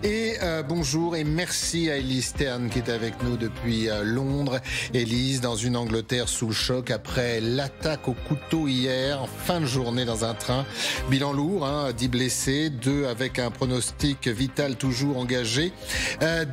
Et bonjour et merci à Élise Stern qui est avec nous depuis Londres. Élise, dans une Angleterre sous le choc après l'attaque au couteau hier, en fin de journée dans un train. Bilan lourd, 10 blessés, 2 avec un pronostic vital toujours engagé.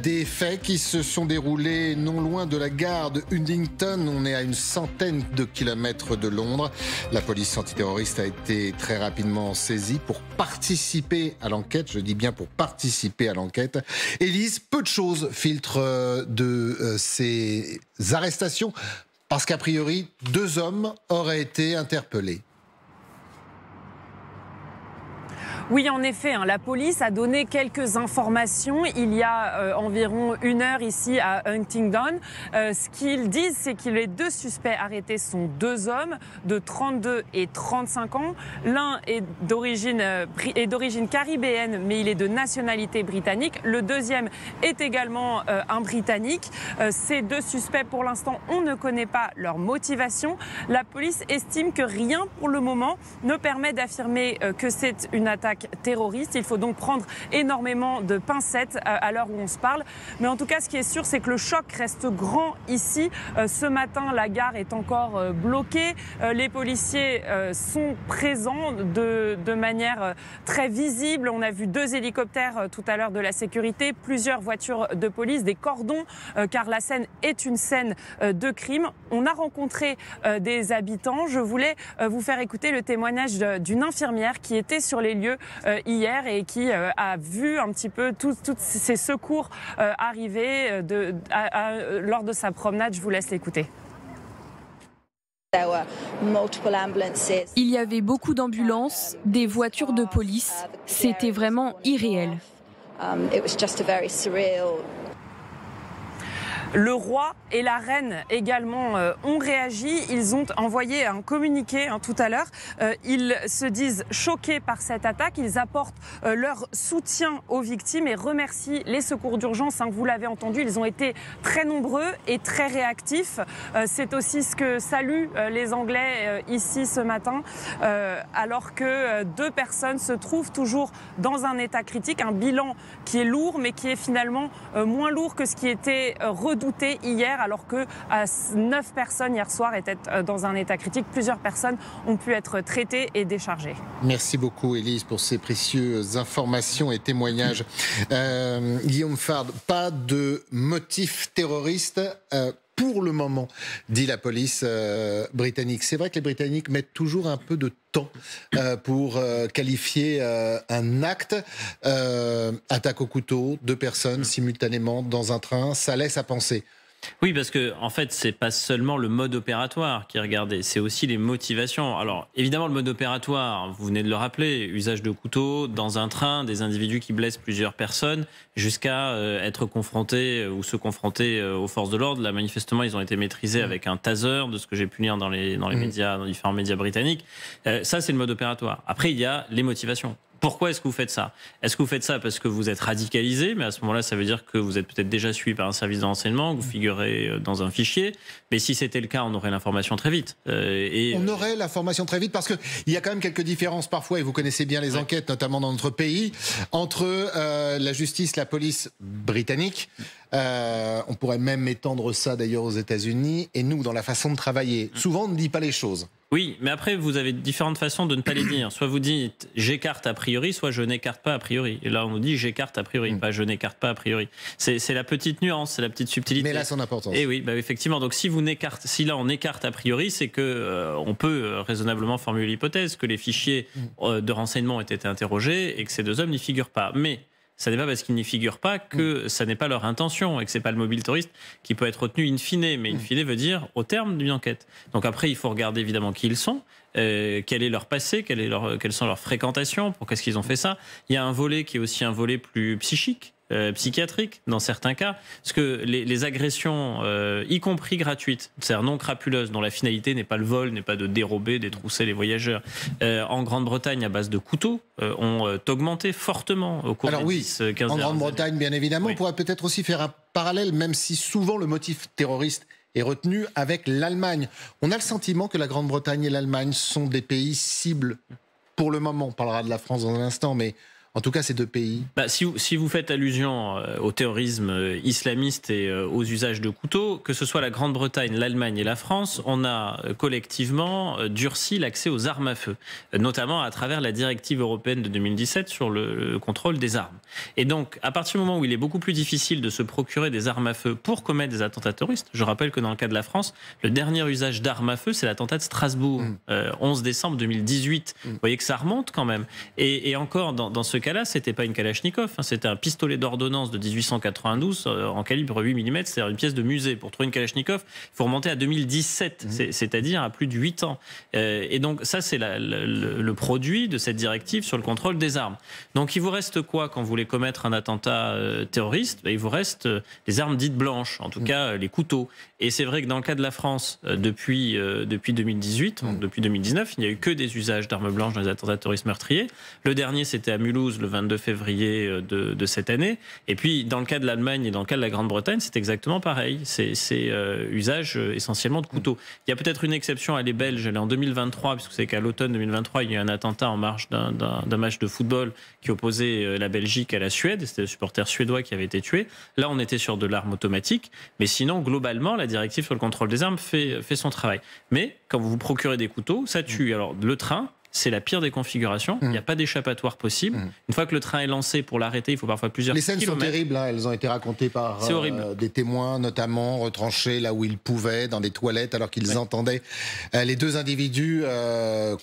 Des faits qui se sont déroulés non loin de la gare de Huntington. On est à une centaine de kilomètres de Londres. La police antiterroriste a été très rapidement saisie pour participer à l'enquête. Je dis bien pour participer à l'enquête. Élise, peu de choses filtrent de ces arrestations parce qu'a priori, 2 hommes auraient été interpellés. Oui, en effet, la police a donné quelques informations il y a environ 1 heure ici à Huntingdon. Ce qu'ils disent, c'est que les 2 suspects arrêtés sont 2 hommes de 32 et 35 ans. L'un est d'origine caribéenne, mais il est de nationalité britannique. Le deuxième est également un Britannique. Ces 2 suspects, pour l'instant, on ne connaît pas leur motivation. La police estime que rien pour le moment ne permet d'affirmer que c'est une attaque terroriste. Il faut donc prendre énormément de pincettes à l'heure où on se parle. Mais en tout cas, ce qui est sûr, c'est que le choc reste grand ici. Ce matin, la gare est encore bloquée. Les policiers sont présents de manière très visible. On a vu 2 hélicoptères tout à l'heure de la sécurité, plusieurs voitures de police, des cordons, car la scène est une scène de crime. On a rencontré des habitants. Je voulais vous faire écouter le témoignage d'une infirmière qui était sur les lieux hier et qui a vu un petit peu tous ces secours arriver lors de sa promenade. Je vous laisse l'écouter. Il y avait beaucoup d'ambulances, des voitures de police. C'était vraiment irréel. Le roi et la reine également ont réagi. Ils ont envoyé un communiqué tout à l'heure. Ils se disent choqués par cette attaque. Ils apportent leur soutien aux victimes et remercient les secours d'urgence. Vous l'avez entendu, ils ont été très nombreux et très réactifs. C'est aussi ce que saluent les Anglais ici ce matin, alors que 2 personnes se trouvent toujours dans un état critique. Un bilan qui est lourd, mais qui est finalement moins lourd que ce qui était redouté hier, alors que 9 personnes hier soir étaient dans un état critique. Plusieurs personnes ont pu être traitées et déchargées. Merci beaucoup Élise pour ces précieuses informations et témoignages. Guillaume Fard, pas de motif terroriste pour le moment, dit la police britannique. C'est vrai que les Britanniques mettent toujours un peu de temps pour qualifier un acte. Attaque au couteau, 2 personnes simultanément dans un train, ça laisse à penser. Oui, parce que en fait, c'est pas seulement le mode opératoire qui est regardé, c'est aussi les motivations. Alors, évidemment, le mode opératoire, vous venez de le rappeler, usage de couteau dans un train, des individus qui blessent plusieurs personnes, jusqu'à être confrontés ou se confronter aux forces de l'ordre. Là, manifestement, ils ont été maîtrisés avec un taser, de ce que j'ai pu lire dans les médias, dans différents médias britanniques. Ça, c'est le mode opératoire. Après, il y a les motivations. Pourquoi est-ce que vous faites ça? Est-ce que vous faites ça parce que vous êtes radicalisé? Mais à ce moment-là, ça veut dire que vous êtes peut-être déjà suivi par un service de renseignement, que vous figurez dans un fichier. Mais si c'était le cas, on aurait l'information très vite. On aurait l'information très vite parce qu'il y a quand même quelques différences parfois, et vous connaissez bien les enquêtes, notamment dans notre pays, entre la justice, la police britannique. On pourrait même étendre ça d'ailleurs aux États-Unis, et nous, dans la façon de travailler. Souvent, on ne dit pas les choses. Oui, mais après, vous avez différentes façons de ne pas les dire. Soit vous dites j'écarte a priori, soit je n'écarte pas a priori. Et là, on nous dit j'écarte a priori, pas je n'écarte pas a priori. C'est la petite nuance, c'est la petite subtilité. Mais là, son importance. Et oui, effectivement. Donc, si là on écarte a priori, c'est que on peut raisonnablement formuler l'hypothèse que les fichiers de renseignement ont été interrogés et que ces 2 hommes n'y figurent pas. Mais ça n'est pas parce qu'ils n'y figurent pas que ça n'est pas leur intention et que c'est pas le mobile terroriste qui peut être retenu in fine. Mais in fine veut dire au terme d'une enquête. Donc après, il faut regarder évidemment qui ils sont, quel est leur passé, quelles sont leurs fréquentations, pourquoi est-ce qu'ils ont fait ça. Il y a un volet qui est aussi un volet plus psychique. Psychiatrique dans certains cas, parce que les agressions, y compris gratuites, c'est-à-dire non crapuleuses, dont la finalité n'est pas le vol, n'est pas de dérober, détrousser les voyageurs, en Grande-Bretagne à base de couteaux, ont augmenté fortement au cours des 10-15 dernières années. En Grande-Bretagne, bien évidemment, on pourrait peut-être aussi faire un parallèle, même si souvent le motif terroriste est retenu avec l'Allemagne. On a le sentiment que la Grande-Bretagne et l'Allemagne sont des pays cibles, pour le moment, on parlera de la France dans un instant, mais en tout cas ces deux pays? Si vous faites allusion au terrorisme islamiste et aux usages de couteaux, que ce soit la Grande-Bretagne, l'Allemagne et la France, on a collectivement durci l'accès aux armes à feu, notamment à travers la directive européenne de 2017 sur le contrôle des armes. Et donc, à partir du moment où il est beaucoup plus difficile de se procurer des armes à feu pour commettre des attentats terroristes, je rappelle que dans le cas de la France, le dernier usage d'armes à feu, c'est l'attentat de Strasbourg, 11 décembre 2018. Vous voyez que ça remonte quand même. Et encore, dans ce cas-là, c'était pas une Kalachnikov, hein, c'était un pistolet d'ordonnance de 1892 en calibre 8 mm, c'est-à-dire une pièce de musée. Pour trouver une Kalachnikov, il faut remonter à 2017, c'est-à-dire à plus de 8 ans. Et donc ça, c'est le produit de cette directive sur le contrôle des armes. Donc il vous reste quoi quand vous voulez commettre un attentat terroriste? Il vous reste les armes dites blanches, en tout cas les couteaux. Et c'est vrai que dans le cas de la France, depuis 2018, donc depuis 2019, il n'y a eu que des usages d'armes blanches dans les attentats terroristes meurtriers. Le dernier, c'était à Mulhouse, le 22 février de cette année. Et puis, dans le cas de l'Allemagne et dans le cas de la Grande-Bretagne, c'est exactement pareil. C'est usage essentiellement de couteaux. Il y a peut-être une exception, elle est belge, elle est en 2023, puisque c'est qu'à l'automne 2023, il y a eu un attentat en marge d'un match de football qui opposait la Belgique à la Suède. C'était le supporter suédois qui avait été tué. Là, on était sur de l'arme automatique. Mais sinon, globalement, la directive sur le contrôle des armes fait son travail. Mais quand vous vous procurez des couteaux, ça tue. Alors, le train, c'est la pire des configurations. Il n'y a pas d'échappatoire possible. Une fois que le train est lancé, pour l'arrêter, il faut parfois plusieurs kilomètres. Les scènes sont terribles, hein. Elles ont été racontées par des témoins, notamment retranchés là où ils pouvaient, dans des toilettes, alors qu'ils entendaient les deux individus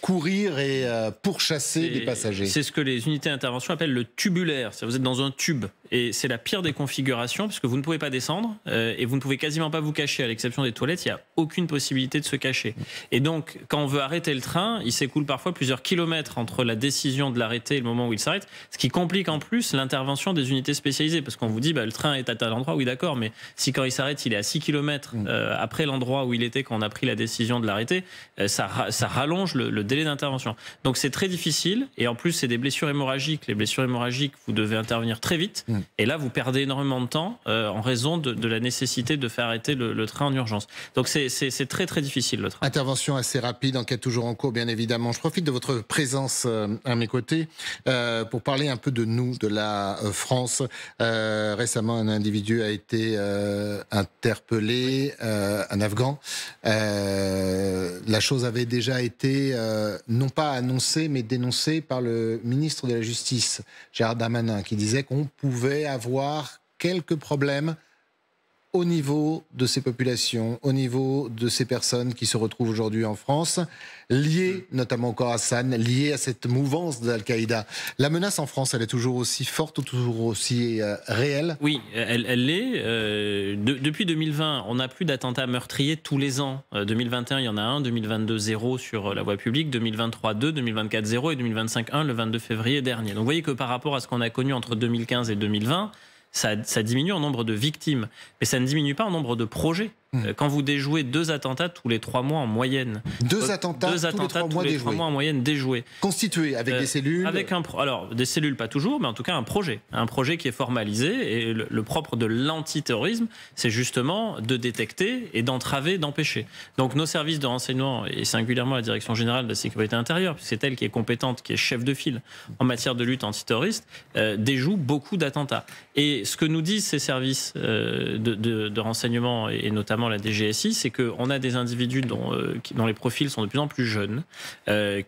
courir et pourchasser des passagers. C'est ce que les unités d'intervention appellent le tubulaire. Vous êtes dans un tube. Et c'est la pire des configurations, puisque vous ne pouvez pas descendre et vous ne pouvez quasiment pas vous cacher. À l'exception des toilettes, il n'y a aucune possibilité de se cacher. Et donc, quand on veut arrêter le train, il s'écoule parfois plusieurs kilomètres entre la décision de l'arrêter et le moment où il s'arrête, ce qui complique en plus l'intervention des unités spécialisées, parce qu'on vous dit le train est à tel endroit, oui d'accord, mais si quand il s'arrête il est à 6 km après l'endroit où il était quand on a pris la décision de l'arrêter, ça rallonge le délai d'intervention. Donc c'est très difficile, et en plus c'est des blessures hémorragiques. Les blessures hémorragiques, vous devez intervenir très vite, et là vous perdez énormément de temps en raison de la nécessité de faire arrêter le train en urgence. Donc c'est très très difficile le train. Intervention assez rapide, enquête toujours en cours bien évidemment. Je profite de votre présence à mes côtés pour parler un peu de nous, de la France. Récemment, un individu a été interpellé, un Afghan. La chose avait déjà été non pas annoncée, mais dénoncée par le ministre de la Justice, Gérald Darmanin, qui disait qu'on pouvait avoir quelques problèmes au niveau de ces populations, au niveau de ces personnes qui se retrouvent aujourd'hui en France, liées notamment au Khorasan, liées à cette mouvance d'Al-Qaïda. La menace en France, elle est toujours aussi forte ou toujours aussi réelle? Oui, elle l'est. Depuis 2020, on n'a plus d'attentats meurtriers tous les ans. 2021, il y en a un, 2022, 0 sur la voie publique, 2023, 2, 2024, 0 et 2025, 1 le 22 février dernier. Donc vous voyez que par rapport à ce qu'on a connu entre 2015 et 2020, ça diminue en nombre de victimes, mais ça ne diminue pas en nombre de projets. Quand vous déjouez 2 attentats tous les 3 mois en moyenne. 2 attentats tous les 3 mois en moyenne déjoués. Constitués avec des cellules? Alors, des cellules pas toujours, mais en tout cas un projet. Un projet qui est formalisé, et le propre de l'antiterrorisme, c'est justement de détecter et d'entraver, d'empêcher. Donc nos services de renseignement, et singulièrement la Direction Générale de la Sécurité Intérieure, puisque c'est elle qui est compétente, qui est chef de file en matière de lutte antiterroriste, déjouent beaucoup d'attentats. Et ce que nous disent ces services de renseignement, et notamment la DGSI, c'est qu'on a des individus dont les profils sont de plus en plus jeunes,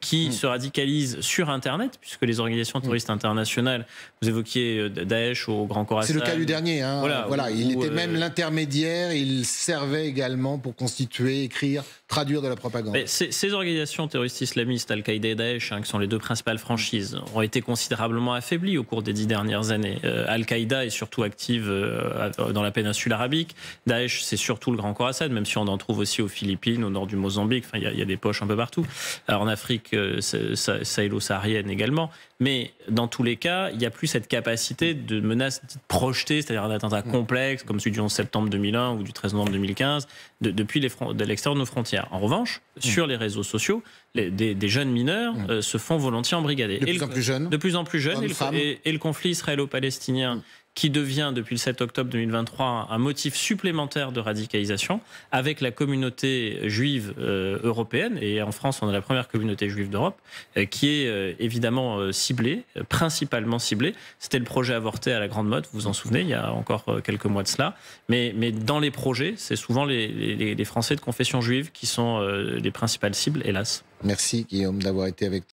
qui se radicalisent sur Internet, puisque les organisations terroristes internationales, vous évoquiez Daesh au Grand Khorasan. C'est le cas du dernier. Hein. Voilà, il était même l'intermédiaire, il servait également pour constituer, écrire, traduire de la propagande. Mais ces organisations terroristes islamistes, Al-Qaïda et Daesh, qui sont les 2 principales franchises, ont été considérablement affaiblies au cours des 10 dernières années. Al-Qaïda est surtout active dans la péninsule arabique. Daesh, c'est surtout le Grand Khorasan, même si on en trouve aussi aux Philippines, au nord du Mozambique. Enfin, il y a des poches un peu partout. Alors en Afrique sahélo-saharienne également. Mais dans tous les cas, il n'y a plus cette capacité de menace projetée, c'est-à-dire un attentat complexe, comme celui du 11 septembre 2001 ou du 13 novembre 2015, depuis l'extérieur de nos frontières. En revanche, sur les réseaux sociaux, des jeunes mineurs se font volontiers embrigader. De plus en plus jeunes. De plus en plus jeunes. Et le conflit israélo-palestinien, qui devient depuis le 7 octobre 2023 un motif supplémentaire de radicalisation avec la communauté juive européenne, et en France on a la première communauté juive d'Europe qui est évidemment ciblée, principalement ciblée. C'était le projet avorté à la Grande Motte, vous vous en souvenez, il y a encore quelques mois de cela, mais dans les projets c'est souvent les Français de confession juive qui sont les principales cibles, hélas. Merci Guillaume d'avoir été avec nous.